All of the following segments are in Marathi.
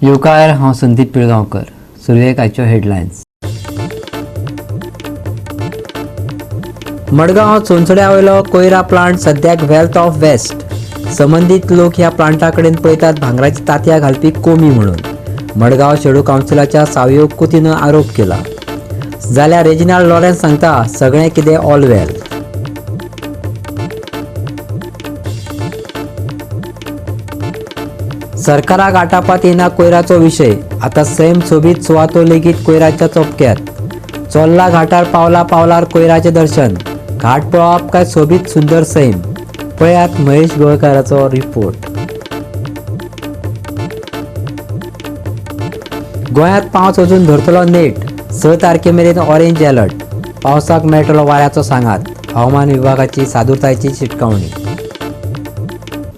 युवकार हांव संदीप पिळगांवकर. सुरवेक आयच्यो हेडलायन्स. मडगांव चोंचड्या वयलो कोयरा प्लांट सद्याक वेल्थ ऑफ वेस्ट. संबंधीत लोक ह्या प्लांटा कडेन पळयतात भांगराची तांतयां घालपी कोमी म्हणून. मडगांव शेडू कावन्सिलाच्या सावयो कुतीन आरोप केला. जाल्यार रेजिनाल्ड लॉरेन्स सांगता सगळें कितें ऑल वेल. सरकाराक आटापात येना कोयराचो विशय. आतां सैम सोबीत सुवातो लेगीत कोयराच्या चोपक्यात. चोल्ला घाटार पावला पावलार कोयराचें दर्शन. घाट पळोवप काय सोबीत सुंदर सैम. पळयात महेश गोळकाराचो रिपोर्ट. गोंयांत पावस अजून धरतलो नेट. 6 तारखे मेरेन ऑरेंज अलर्ट. पावसाक मेळटलो वाऱ्याचो सांगात. हवामान विभागाची सादुरतायेची शिटकावणी.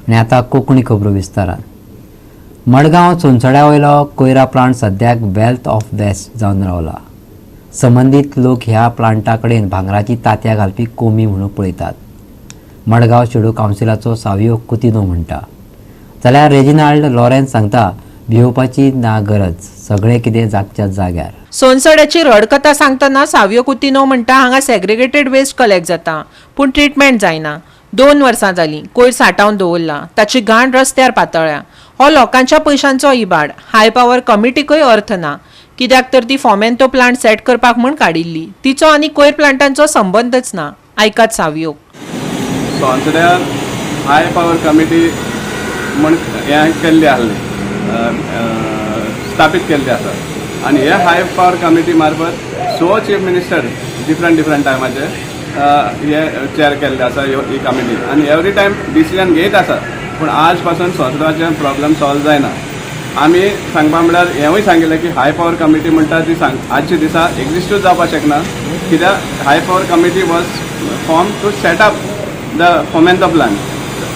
आनी आतां कोंकणी खबरो विस्तारान. मडगांव चोंचड्या वयलो कोयरा प्लांट सद्याक वेल्थ ऑफ वेस्ट जावन रावला. संबंधीत लोक ह्या प्लांटा कडेन भांगराची तांतयां घालपी कोमी म्हणून पळयतात. मडगांव शेडू कावन्सिलाचो सावयो कुतीनो म्हणटा. जाल्यार रेजिनाल्ड लॉरेन्स सांगता भिवपाची ना गरज. सगळें कितें जागच्या जाग्यार. सोनसड्याची रडकथा सांगतना सावयो कुतीनो म्हणटा हांगा सेग्रिगेटेड वेस्ट कलेक्ट जाता पूण ट्रिटमेंट जायना. 2 वर्सां जालीं कोयर सांठोवन दवरला. ताची घाण रस्त्यार पातळ्ळ्या. हो लोकांच्या पयशांचो इबाड. हाय पॉवर कमिटीकूय अर्थ ना. कित्याक तर ती फोमेंतो प्लांट सेट करपाक म्हूण काडिल्ली. तिचो आनी कोयर प्लांटांचो संबंधच ना. आयकात सावयो. सोनसड्यार हाय पॉवर कमिटी म्हण हें केल्ली आहली, स्थापीत केल्ली आसा. आनी हे हाय पॉवर कमिटी मार्फत 6 चीफ मिनिस्टर डिफरंट टायमाचे हे चेअर केल्ले आसा ही कमिटी. आनी एवरी टायम डिसिजन घेयत आसा पूण आज पासून सोंसड्याचे प्रॉब्लेम सॉल्व जायना. आमी सांगपा म्हळ्यार हेंवूय सांगिल्लें की हाय पॉवर कमिटी म्हणटा ती आजच्या दिसा एक्झिस्टूच जावपाक शकना. कित्याक high power committee was form to set up the Fomento plant.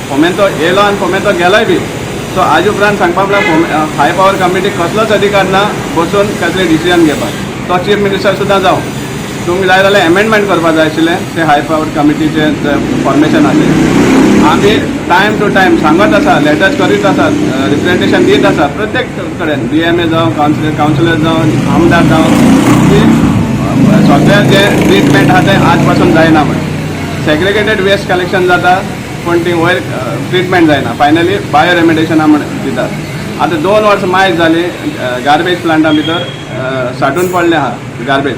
Fomento येयलो आनी फोमेंतो गेलोय बी. सो आज उपरांत सांगपा म्हळ्यार हाय पॉवर कमिटी कसलोच अधिकार ना बसून कसलें डिसिजन घेवपाक. तो चीफ मिनिस्टर सुद्दां जावं. तुमी जाय जाल्यार एमेंडमेंट करपाक जाय आशिल्लें ते हाय पॉवर कमिटीचें फॉर्मेशनाचें. आमी टायम टू टायम सांगत आसा, लेटर्स करीत आसात, रिप्रेझेंटेशन दीत आसा प्रत्येक कडेन. DMA जावं, कावन्सिलर जावं, आमदार जावं, की सगळें जें ट्रिटमेंट आहा तें आज पासून जायना म्हण. सेग्रिगेटेड वेस्ट कलेक्शन जाता पूण ती वयर ट्रिटमेंट जायना. फायनली बायो रेमेडिएशना म्हण दितात. आतां 2 वर्सां मायज जालीं गार्बेज प्लांटा भितर सांठून पडलें आहा गार्बेज.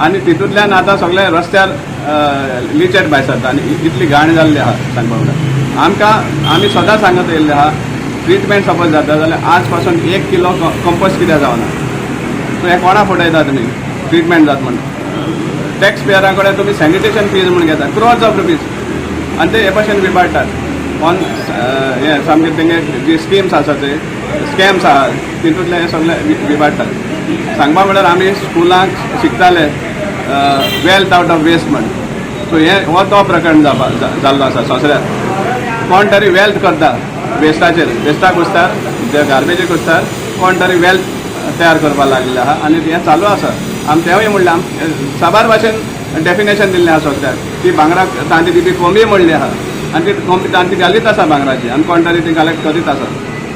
आनी तितूंतल्यान आतां सगळे रस्त्यार लिचेट भायर सरता आनी इतली घाण जाल्ली आहा सांगपा म्हळ्यार. आमी सदां सांगत येयल्ले आहा ट्रिटमेंट सपोज जाता जाल्यार आज पासून 1 किलो कंपोस्ट कित्याक जावना. सो हें कोणा फटयता तुमी ट्रिटमेंट जाता म्हण. टॅक्स पेयरा कडेन तुमी सॅनिटेशन फीज म्हण घेता क्रोर्स ऑफ रुपीज आनी ते हे भशेन विबाडटात. ऑन हें सामकें तेंगे जी स्किम्स आसा ते स्कॅम्स आहा तितूंतले हे सगळे विबाडटात. सांगपा म्हळ्यार आमी स्कुलांक शिकताले वेल्थ आउट ऑफ वेस्ट म्हण. सो हो तो प्रकरण जाल्लो आसा सोंसड्यार. कोण तरी वेल्थ करता वेस्टाचेर. वेस्टाक कुसतार, जे गार्बेजीक कुसतार कोण तरी वेल्थ तयार करपाक लागलेले आहा आनी हें चालू आसा. आमी तेंवूय म्हणलें साबार भाशेन डेफिनेशन दिल्लें आहा सगळ्याक. ती भांगराक तांती दिवपी कोमी म्हणली आहा आनी ती तांती घालीत आसा भांगराची आनी कोण तरी ती कलेक्ट करीत आसा.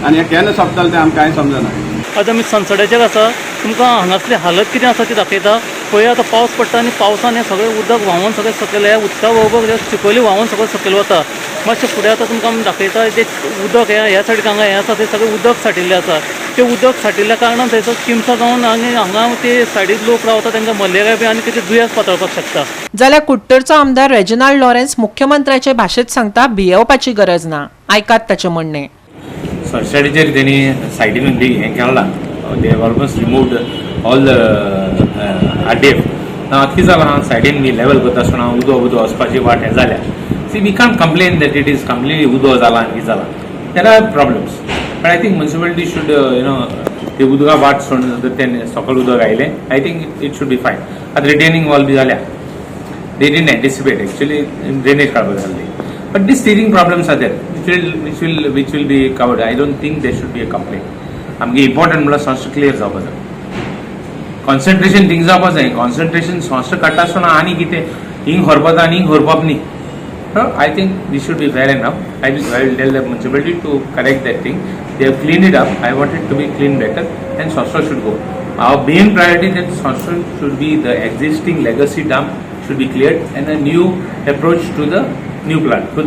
आनी हें केन्ना सोंपतलें तें आमकां कांय समजना. आतां आमी सनसड्याचेर आसा. तुमकां हांगासली हालत कितें आसा ती दाखयता. पळय आतां पावस पडटा आनी पावसान हें सगळें उदक व्हांवून सगळें सकयल ह्या उदका बरोबर चिकोली व्हांवून सगळें सकयल वता. मातशें फुडें आतां तुमकां आमी दाखयता जें उदक ह्या सायडीक हांगा हें आसा तें सगळें उदक साठिल्लें आसा. तें उदक साठिल्ल्या कारणान थंयसर किमसां जावन आनी हांगा ते सायडीक लोक रावता तांकां मलेरिया बी आनी कितें दुयेंस पातळपाक शकता. जाल्यार कुट्टरचो आमदार रेजिनाल्ड लॉरेन्स मुख्यमंत्र्याचे भाशेंत सांगता भियेवपाची गरज ना. आयकात ताचें म्हणणें. सोंसड्याचेर तेणी सायडीन हें केलां. They have almost removed all the RDF. कितें जालां सायडीन मी लेवल करता आसतना उदो वचपाची वाट हें जाल्या. See we can't complain that it is completely उदो जाला आनी कितें जालां. There are problems but I think municipality should ते उदका वाट सोडून तें सकयल उदक आयलें. I think it should be fine. आतां रिटेनिंग वॉल बी जाल्या. They didn't anticipate actually drainage काडपाक जाल्ली. But these stirring problems are there which will be covered. I don't think there should be a complaint. आमगे इम्पॉर्टंट म्हळ्यार संस्था क्लियर जावपाक जाय. कॉन्सन्ट्रेशन थिंग जावपाक जाय. कॉन्सन्ट्रेशन संस्था काडटा आसतना आनी कितें हिंग व्हरपाक आनी हिंग व्हरपाक न्ही. I think this should be fair enough. I will tell the municipality to correct that thing. they have cleaned it up. I want it to be cleaned better, and Sosro should go. Our main priority that Sosro should be the existing legacy dump should be cleared, and a new approach to the new plant, to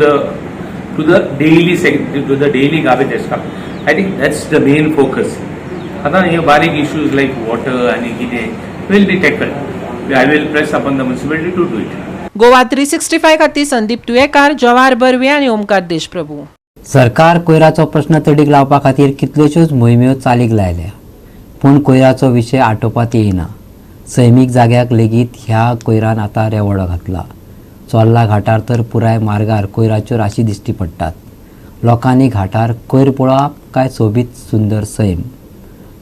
the daily garbage escape. I think that's the main focus. आता हे बारीक issues like water आणि कितें will be tackled. I will press upon the municipality to do it. Goa 365 खातीर संदीप तुयेकार, जवाहर बर्वे आनी ओमकार देशप्रभू. सरकार कोयराचो प्रश्न तडीक लावपा खातीर कितल्योश्योच मोहिम्यो चालीक लायल्या, पूण कोयराचो विशय आटोवपात येयना. सैमीक जाग्याक लेगीत ह्या कोयरान आतां रेवडो घातला. चोर्ला घाटार तर पुराय मार्गार कोयराच्यो राशी दिश्टी पडटात. लोकांनी घाटार कोयर पळोवप काय सोबीत सुंदर सैम.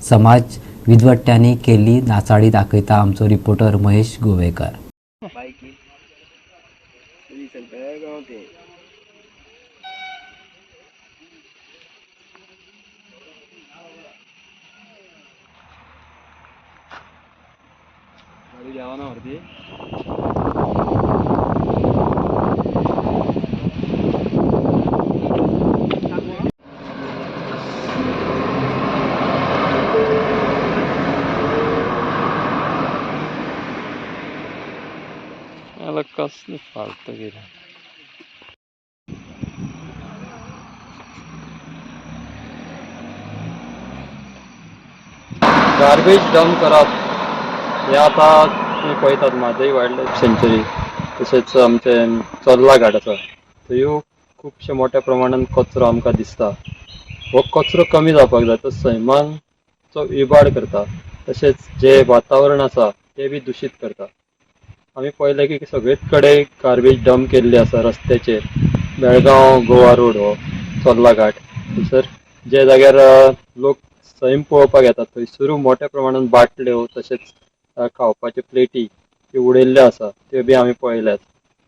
समाज विद्वट्ट्यांनी केल्ली नाचाडी दाखयता आमचो रिपोर्टर महेश गोवेकर. याला कसली फालतू गेला. गार्बेज डंप करप हे आतां तुमी पळयतात म्हादय वायल्ड लायफ सँच्युरी, तशेंच आमचे चोर्ला घाट आसा, थंय खुबशे मोठ्या प्रमाणान कचरो आमकां दिसता. हो कचरो कमी जावपाक जाय, तो सैमांचो इबाड करता, तशेंच जे वातावरण आसा तें बी दुशीत करता. आमी पळयलें की सगळेच कडेन गार्बेज डंप केल्ले आसा रस्त्याचेर. बेळगांव गोवा रोड हो चोर्ला घाट, थंयसर जे जाग्यार लोक सैम पळोवपाक येतात थंयसर मोठ्या प्रमाणान बाटल्यो तशेंच खावपाच्यो प्लेटी त्यो उडयल्ल्यो आसा, त्यो बी आमी पळयल्यात.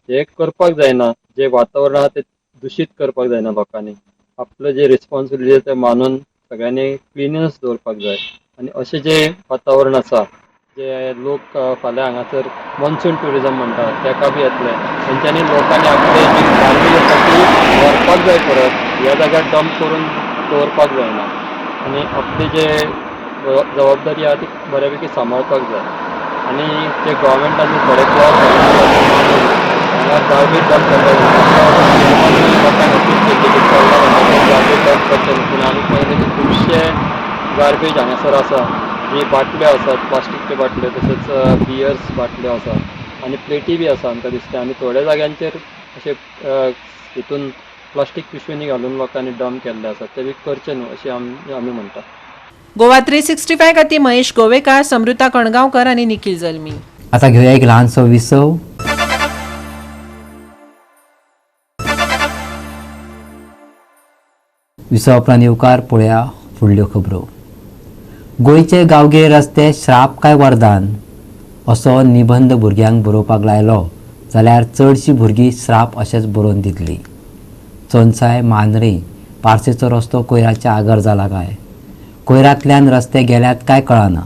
हे करपाक जायना, जे वातावरण आहा तें दुशीत करपाक जायना. लोकांनी आपलं जे रिस्पॉन्सिबिलिटी ते मानून सगळ्यांनी क्लिननेस दवरपाक जाय. आनी अशें जे वातावरण आसा, जे लोक फाल्यां हांगासर मॉन्सून ट्युरिजम म्हणटात तेका बी येतले, तेंच्यांनी लोकांनी आपले जी गार्बेज आसा ती व्हरपाक जाय परत, ह्या जाग्यार डंप करून दवरपाक जायना. आनी आपली जे जबाबदारी आहा ती बऱ्यापैकी सांबाळपाक जाय. आनी जे गोवोरमेंटान थोडे हांगा गार्बेज डंप करपाक लोकांक अपील केल्ली की गार्बेज डंप करचे न्हू, पूण आमी पळयलें की खुबशे गार्बेज हांगासर आसा. जी बाटल्यो आसात, प्लास्टीकच्यो बाटल्यो, तशेंच बियर्स बाटल्यो आसा आनी प्लेटी बी आसा आमकां दिसता. आनी थोड्या जाग्यांचेर अशे हितून प्लास्टीक पिशवेंनी घालून लोकांनी डंप केल्ले आसा, ते बी करचे न्हू अशें आमी म्हणटा. गोवा 365 खातीर महेश गोवेकार, समृता कणगांवकर आनी निखिल जल्मी. आता घेऊया एक ल्हानसो विसव. विसव उपरांत येवकार पळोवया फुडल्यो खबरो. गोंयचे गांवगिरे रस्ते श्राप काय वरदान असो निबंध भुरग्यांक बरोवपाक लायलो जाल्यार चडशीं भुरगीं श्राप अशेंच बरोवन दितलीं. चोनसाय मांद्रे पार्सेचो रस्तो कोयराच्या आगर जाला काय, कोयरांतल्यान रस्ते गेल्यात काय कळना.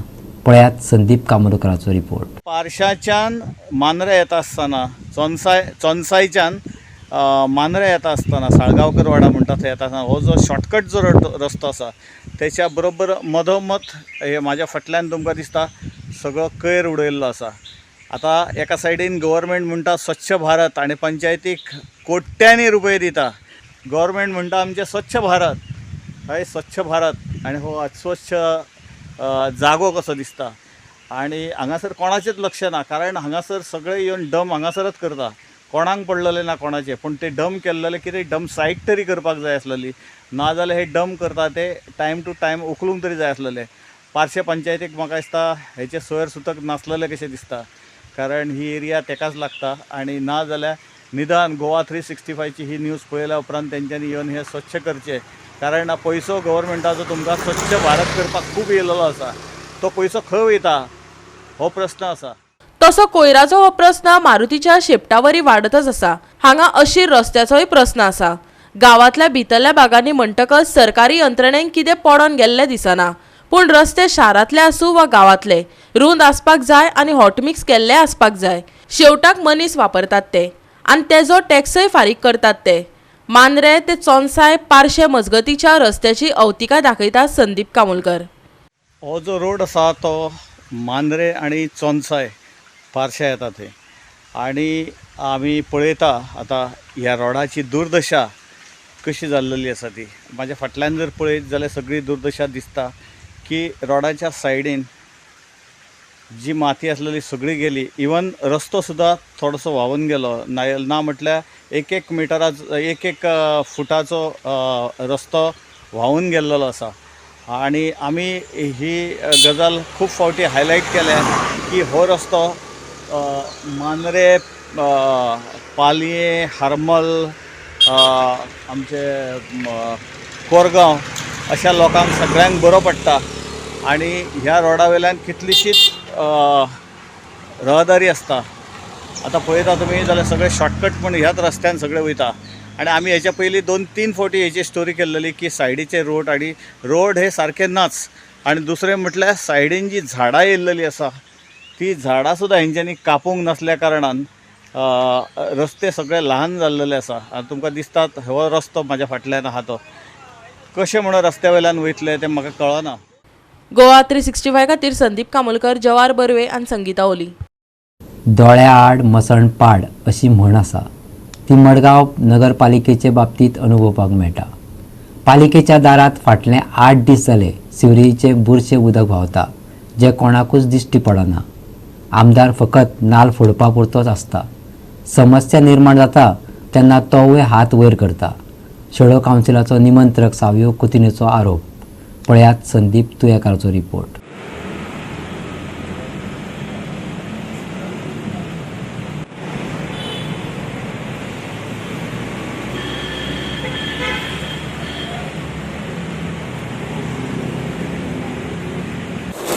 पळयात संदीप कामोरकराचो रिपोर्ट. पार्शाच्यान मांद्रे येता आसतना चोनसायच्यान मांद्रे येता आसतना साळगांवकर वाडा म्हणटा थंय येता आसतना हो जो शॉर्टकट जो रस्तो आसा तेच्या बरोबर मधोमध हे म्हाज्या फाटल्यान तुमकां दिसता सगळो कोयर उडयल्लो आसा. आतां एका सायडीन गव्हर्मेंट म्हणटा स्वच्छ भारत आनी पंचायतीक कोट्यांनी रुपये दिता. गव्हर्मेंट म्हणटा आमचें स्वच्छ भारत, हय स्वच्छ भारत, आनी हो अस्वच्छ जागो कसो दिसता. आनी हांगासर कोणाचेंच लक्ष ना, कारण हांगासर सगळे येवन डंप हांगासरच करता. कोणाक पडलेले ना कोणाचे, पूण ते डंप केल्लेले कितें डंप सायट तरी करपाक जाय आसलेली, नाजाल्यार हे डंप करता ते टायम टू टायम उखलूंक तरी जाय आसलेले. पार्शे पंचायतीक म्हाका दिसता हेचे सोयर सुतक नासलेले कशें दिसता, कारण ही एरिया तेकाच लागता. आनी ना जाल्यार निदान गोवा 365ची ही न्यूज पळयल्या उपरांत तेंच्यांनी येवन हे स्वच्छ करचे, कारण पयसो गव्हर्मेंटाचो तुमकां स्वच्छ भारत करपाक खूब येयलेलो आसा. तो पयसो खंय वयता हो प्रश्न आसा. तसो कोयराचो हो प्रश्न मारुतीच्या शेपटावरी वाडतच आसा. हांगा अशीर रस्त्याचोय प्रश्न आसा. गांवांतल्या भितरल्या भागांनी म्हणटकच सरकारी यंत्रणेक कितें पडोन गेल्लें दिसना, पूण रस्ते शारांतले आसूं वा गांवांतले रुंद आसपाक जाय आनी हॉटमिक्स केल्ले आसपाक जाय. शेवटाक मनीस वापरतात ते आनी तेजो टॅक्सय फारीक करतात ते. मांद्रे ते चोनसाय पार्शे मजगतीच्या रस्त्याची अवतिका दाखयता संदीप कामोलकर. हो जो रोड आसा तो मांद्रे आणि चोनसाय पार्शा येता थंय आणि आमी पळयता आतां ह्या रोडाची दुर्दशा कशी जाल्लेली आसा ती. म्हाज्या फाटल्यान जर पळयत जाल्यार सगळी दुर्दशा दिसता की रोडाच्या सायडीन जी माती आसलेली सगळी गेली. इवन रस्तो सुद्दां थोडोसो व्हांवून गेलो ना म्हटल्यार एक फुटाचो रस्तो व्हांवून गेल्लो आसा. आणि आमी ही गजाल खूब फावटी हायलायट केल्या की हो रस्तो मांद्रे पालये हरमल आमचे कोरगांव अशा लोकांक सगळ्यांक बरो पडटा. आणि ह्या रोडा वयल्यान कितलीशीच रहदारी आसता. आतां पळयता तुमी जाल्यार सगळे शॉर्टकट पूण ह्याच रस्त्यान सगळे वयता. आणि आमी हेच्या पयलीं 2-3 फावटी हेची स्टोरी केल्ली की सायडीचे रोड आणि रोड हे सारके नाच. आणि दुसरें म्हटल्यार सायडीन जी झाडां येयल्लेली आसा ती झाडां सुद्दां हेंच्यांनी कापूंक नासल्या कारणान रस्ते सगळे ल्हान जाल्लेले आसा. आनी तुमकां दिसता हो रस्तो म्हाज्या फाटल्यान आहा तो कशें म्हणून रस्त्या वयल्यान वयतले तें म्हाका कळना. गोवा 365 खातीर संदीप कामोलकर, जवार बर्वे आनी संगीता ओली. दोळ्या आड मसण पाड अशी म्हण आसा ती मडगांव नगरपालिकेचे बाबतींत अनुभवपाक मेळटा. पालिकेच्या दारांत फाटले 8 दीस जाले सिवरेजीचे बुरशे उदक व्हांवता जे कोणाकूच दिश्टी पडना. आमदार फकत नाल फोडपा पुरतोच आसता. समस्या निर्माण जाता तेन्ना तोवूय हात वयर करता. शेडो कावन्सिलाचो निमंत्रक सावयो कुतिनेचो आरोप. पळयात संदीप तुयेकाराचो रिपोर्ट.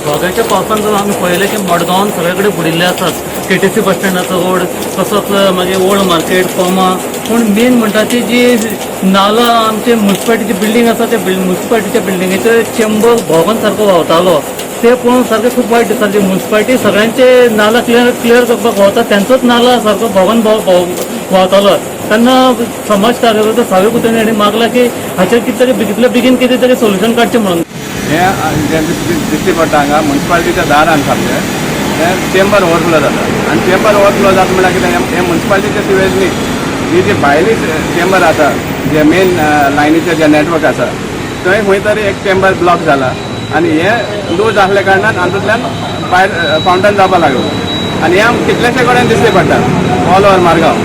वाघाच्या पावसान जर आमी पळयलें की मडगांवान सगळे कडेन बुडिल्ले आसात. KTC बस स्टँडाचो रोड तसोच मागीर ओल्ड मार्केट फोमा. पूण मेन म्हणटा ती जी नाला आमचे म्युन्सिपालिटीची बिल्डींग आसा ते म्युन्सिपालिटीच्या बिल्डिंगेचो चेंबर भोंवोन सारको व्हांवतालो. ते पळोवन सारकें खूब वायट दिसता. जी म्युन्सिपालिटी सगळ्यांचे नाला क्लियर करपाक व्हांवता तेंचोच नाला सारको भोंवोन व्हांवतालो. तेन्ना समाज कार्यकर्ते सावय कुतणी हांणी मागला की हाचेर कितें तरी बेगीन कितें तरी सोल्युशन काडचें म्हणून. हे दिश्टी पडटा हांगा म्युन्सिपालिटीच्या दारान सामकें हे चेंबर ओवरफ्लो जाता. आनी चेंबर ओवरफ्लो जाता म्हळ्यार कितें हे म्युन्सिपालिटीचे सिवेज न्ही ही जी भायली चेंबर आसा जे मेन लायनीचे जे नेटवर्क आसा थंय खंय तरी एक चेंबर ब्लॉक जाला आनी हे लूज आसल्या कारणान हातूंतल्यान भायर फावंटन जावपाक लागलो. आनी हे कितलेशे कडेन दिश्टी पडटा ऑल ओवर मारगांव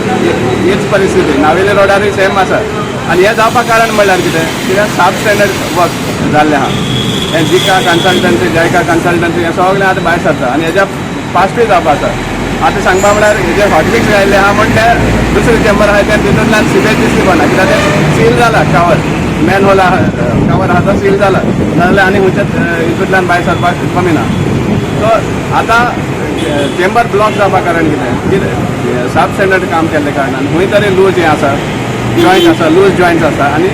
हीच परिस्थिती. नावेली रोडारूय सेम आसा. आनी हे जावपाक कारण म्हणल्यार कित्याक सब स्टँडर्ड वर्क जाल्लें आहा. हे जिका कन्सल्टन्सी जायका कन्सल्टन्सी हे सगळें आतां भायर सरता आनी हेज्या फास्टूय जावपा आसा. आतां सांगपा म्हळ्यार हेजे हॉटफिक्स जाल्ले आहा म्हण ते दुसरे चेंबर आहा ते तितूंतल्यान सिवेज दिसती पडना कित्याक ते सील जाला कावर मॅन होल आहा कावर आहा तो सील जाला नाजाल्यार आनी खंयच्या हितूंतल्यान भायर सरपाक कमी ना. सो आतां चेंबर ब्लॉक जावपा कारण कितें सब स्टँडर्ड काम केल्ले कारणान खंय तरी लूज हें आसा जॉयंट आसा लूज जॉयंट्स आसा आनी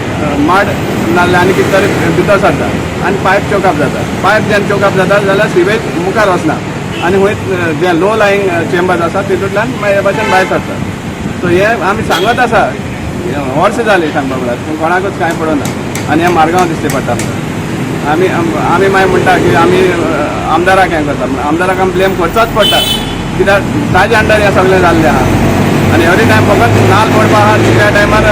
माड नाजाल्यार आनी कितें तरी भितर सरता आनी पायप चोकअप जाता. पायप जेन्ना चोकअप जाता जाल्यार सिवेज मुखार वचना आनी खंय जे लो लायंग चेंबर्स आसा तितूंतल्यान हे भाशेन भायर सरता. सो हे आमी सांगत आसा वर्सां जालीं सांगपा म्हळ्यार पूण कोणाकूच कांय पडना आनी हे मारगांव दिश्टी पडटा. आमी मागीर म्हणटा की आमी आमदाराक हें करता आमदाराक आमी ब्लेम करचोच पडटा कित्याक ताजे अंडर हें सगळें जाल्लें आहा. आनी एवरी टायम फकत नाल पडपा आहा त्या टायमार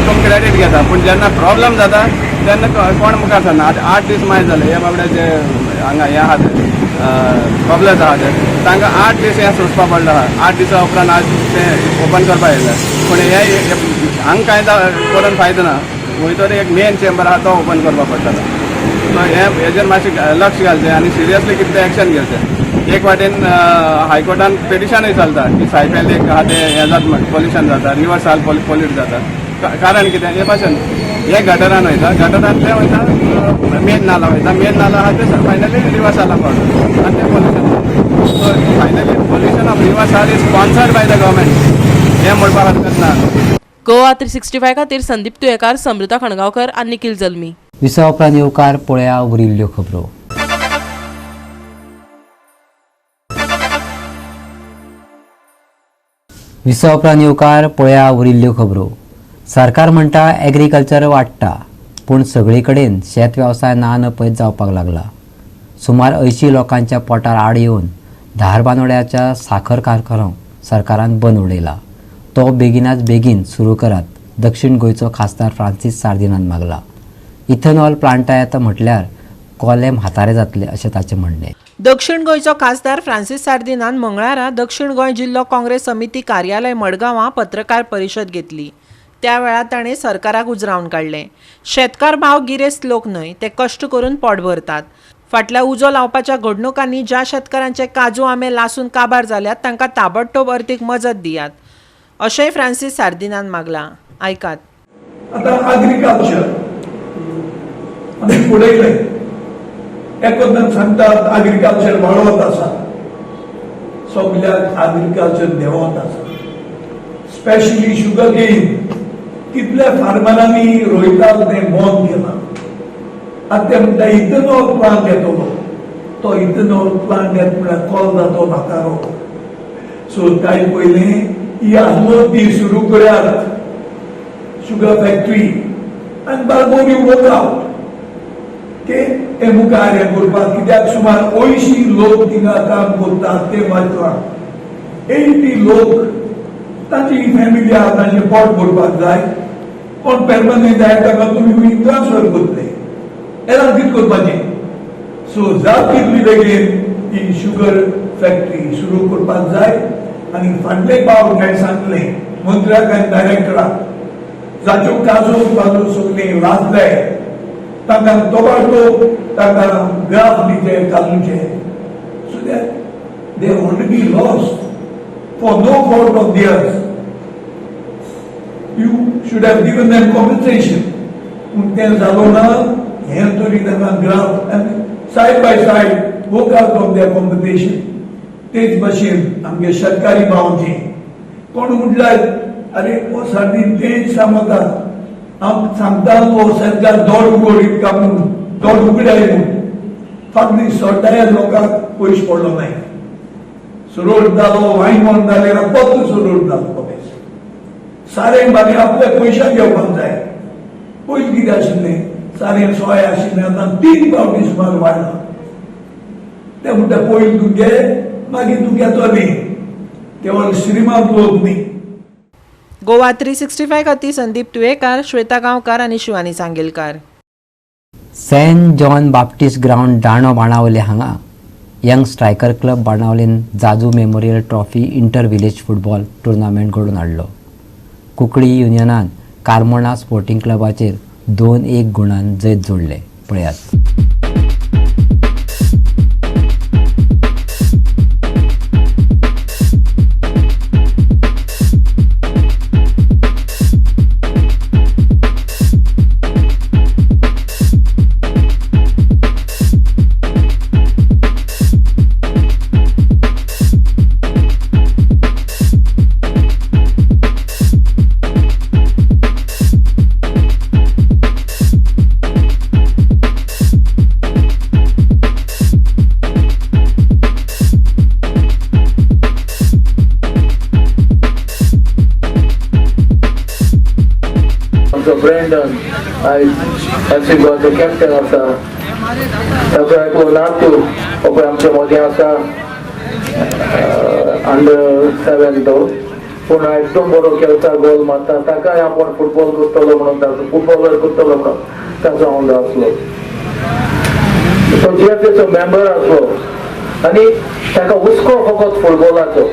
तुम क्रेडीट घेता पूण जेन्ना प्रॉब्लम जाता तेन्ना कोण मुखार सरना. 8 दीस मागीर जाले हे बाबडे जे हांगा हे आहा ते प्रॉब्लम्स आहा ते तांकां 8 दीस हें सोंसपा पडलें आहा. 8 दिसा उपरांत आज तें ओपन करपा येयलें पूण हे हांगा कांय करून फायदो ना. खंय तरी एक मेन चेंबर आहा तो ओपन करपा पडटलो. सो हेजेर मातशें लक्ष घालचें आनी सिरियसली कितें तें एक्शन घेवचें. एक वाटेन हायकोर्टान पिटिशनूय चलता की सायफेल एक आहा तें हें जाता पोल्युशन जाता रिवर साल पोल्यूट जाता. कारण कितें हे भाशेन हे गटरान वयता गटरांतले वयता मेन नाला वयता मेन नाला आहा ते फायनली रिवर सालाक पावता आनी तें पोल्युशन जाता. So finally pollution of river Sal is sponsored by the government हें म्हणपाक हरकत ना. गोवा 365 खातीर संदीप तुयेकार, समृता खणगांवकर आनी निखिल जल्मी. विसा उपरांत येवकार पळया उरिल्ल्यो खबरो. विसा उपरांत येवकार पळया उरिल्ल्यो खबरो. सरकार म्हणटा ॲग्रिकल्चर वाडटा, पूण सगळे कडेन शेत वेवसाय ना नपयत जावपाक लागला. सुमार 80 लोकांच्या पोटार आड येवन धारबांदोड्याच्या साखर कारखानो सरकारान बंद उडयला. तो बेगिनाच बेगीन सुरू करात, दक्षिण गोंयचो खासदार फ्रांसीस सार्दिनान मागला. इथेनॉल प्लांटा येता म्हटल्यार कोलेम हातारे जातले अशें ताचें म्हणणें. दक्षिण गोंयचो खासदार फ्रांसीस सार्दिनान मंगळारा दक्षिण गोंय जिल्लो काँग्रेस समिती कार्यालय मडगांवां पत्रकार परिशद घेतली. त्या वेळार ताणें सरकाराक उजरावन काडलें. शेतकार भाव गिरेस्त लोक न्हय, ते कश्ट करून पोट भरतात. फाटल्या उजो लावपाच्या घडणुकांनी ज्या शेतकारांचे काजू आंबे लासून काबार जाल्यात तांकां ताबडतोब अर्थीक मजत दियात अशेंय फ्रांसीस सार्दिनान मागलां. आयकात. आता ॲग्रिकल्चर आमी पळयलें, एकोणीस सांगतात ॲग्रिकल्चर वाडत आसा, सगळ्याक ॲग्रिकल्चर देंवत आसा. स्पेशली शुगर केन कितल्या फार्मरांनी रोयतात तें बंद केलां. आतां ते म्हणटा इथेनॉल प्लांट येतलो, तो इथेनॉल प्लांट येता म्हळ्यार कॉल जातो म्हाका. सो ताई पयलें ही आसलो ती सुरू करात शुगर फॅक्टरी आनी बारबोरी वर्कआउट के हे मुखार हें करपाक. कित्याक सुमार 80 लोक थिंगा काम करतात ते मात्रान 80 लोक तांची फॅमिली आहा, तांचें पोट भरपाक जाय. कोण परमनंट जाय ताका तुमी ट्रान्सफर करतले, एला कितें करपाचें. सो जात तितली बेगीन ही शुगर फॅक्टरी सुरू करपाक जाय. आनी फाटले पावट हांवें सांगलें मंत्र्याक आनी डायरेक्टराक, जाच्यो काजू पाजू सगळीं लादले तांकां तोबाटो तांकां ग्राफ दिते काजूचे. So that they already lost for no fault of theirs. You should have given them compensation. पूण तें जालो ना. हें तरी तांकां ग्राफ आनी side by side work out of their competition. तेच भाशेन आमगे शेतकारी भावांची कोण म्हटल्यार अरे हो सारकी तेच सांगता हांव सांगता हो सरकार दोड उगड इतका म्हणून दोड उगडाय म्हणून फाटली सोडटाय लोकांक पयस पडलो नाय. सुरोड जालो वायमोन जाल्यार पत्त सुरोड जालो. सारें बागे आपल्या पयशां घेवपाक जाय. पयस कितें आशिल्लें सारें सोय आशिल्लें, आतां 3 पावटी सुमार वाडला. ते म्हणटा पयलीं तूं घे मागीर तूं घेतो न्ही, केवळ श्रीमंत लोक न्ही. गोवा 365 खातीर संदीप तुयेकार, श्वेता गांवकार आनी Shivani Sangelkar. Saint John Baptist ground डाणो बाणावले हांगा यंग स्ट्रायकर क्लब बाणावलेन Jaju memorial trophy inter village football tournament घडोवन हाडलो. कुंकळी युनियनान कार्मोणा स्पोर्टिंग क्लबाचेर 2-1 गुणान जैत जोडले. पळयात. Brandon, I got the captain of the Nato, of आमच्या मध्ये आसा अंडर 7 पूण एकदम बरो खेळता, गोल मारता. ताकाय आपण फुटबॉल करतलो म्हणून ताचो फुटबॉलर करतलो का ताचो हांव आसलो. तो जीएफएचो मेंबर आसलो आनी ताका हुस्को फकत फुटबॉलाचो.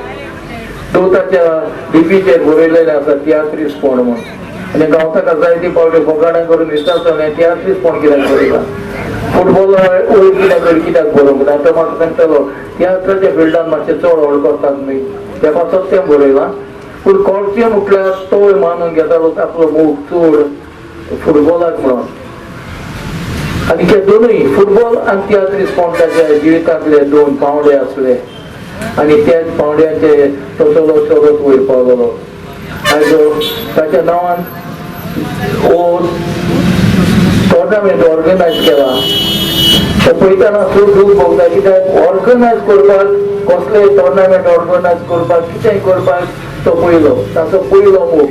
तो ताच्या डीपीचेर बरयलेले आसा तियात्रीस कोण म्हणून. आनी हांव ताका जायती पावटी फोकाणां करून विचारता तियात्रीस कोण कित्याक बरयता, फुटबॉल वयर कित्याक बरोवंक. आतां म्हाका सांगतालो तियात्राच्या फिल्डान मातशें चड व्हड करतात न्ही, तेका सत्यम बरयलां. पूण कोणचें म्हटल्यार तोय मानून घेतालो आपलो मोग चड फुटबॉलाक म्हणून. आनी ते दोनूय फुटबॉल आनी तियात्रीस कोण ताच्या जिवितांतले 2 पावंडे आसले. आनी त्याच पावंड्याचे तो चलो चलत वयर पावलो. ताच्या नांवान टोर्नामेंट ऑर्गनायज केला. तो पळयतना खूब दूख भोगता, कित्याक ऑर्गनायज करपाक, कसलेय टोर्नामेंट ऑर्गनायज करपाक, कितेंय करपाक तो पयलो, ताचो पयलो मोग.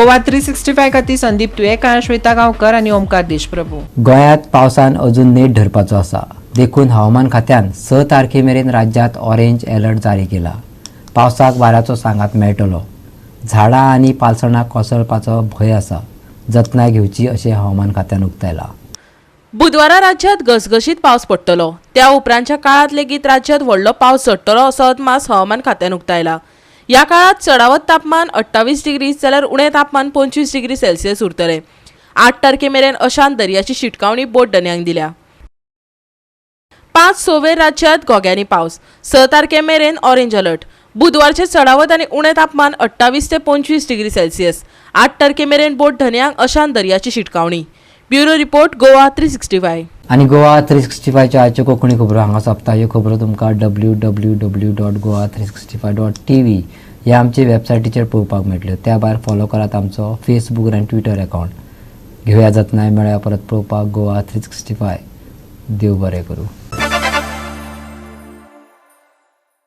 गोवा 365 खातीर संदीप तुयेकार, श्वेता गांवकर आनी ओमकार देशप्रभू. गोंयांत पावसान अजून नेट धरपाचो आसा. देखून हवामान खात्यान 6 तारखे मेरेन राज्यांत ऑरेंज अलर्ट जारी केला. पावसाक वाऱ्याचो सांगात मेळटलो. झाडां आनी पालसणां कोसळपाचो भंय आसा. जतनाय घेवची अशें हवामान खात्यान उक्तायला. बुधवारा राज्यात घसघशीत पावस पडटलो. त्या उपरांतच्या काळात लेगीत राज्यात व्हडलो पावस चडटलो असो अदमास हवामान खात्यान उक्तायला. या काळात चडावत तापमान 28 डिग्री जाल्यार उणें तापमान 25 डिग्री सेल्सियस उरतले. 8 तारखे मेरेन अशांत दर्याची शिटकावणी बोट धन्यांक दिल्या. 5 वेर राज्यात घोग्यांनी पावस. 6 तारखे मेरेन ऑरेंज अलर्ट. बुधवारचे चडावत आनी उणें तापमान 28 ते 25 डिग्री सेल्सियस. 8 तारखे मेरेन बोट धन्यांक अशांत दर्याची शिटकावणी. Bureau report Goa 365. आणि गोवा 365च्या आयच्यो कोंकणी खबरो हांगा सोंपता. ह्यो खबरो तुमकां www.goa365.tv ह्या आमचे वेबसायटीचेर पळोवपाक मेळटल्यो. त्या भायर फॉलो करात आमचो फेसबूक आनी ट्विटर अकावंट. घेवया जतनाय, मेळया परत पळोवपाक गोवा 365. देव बरें करूं.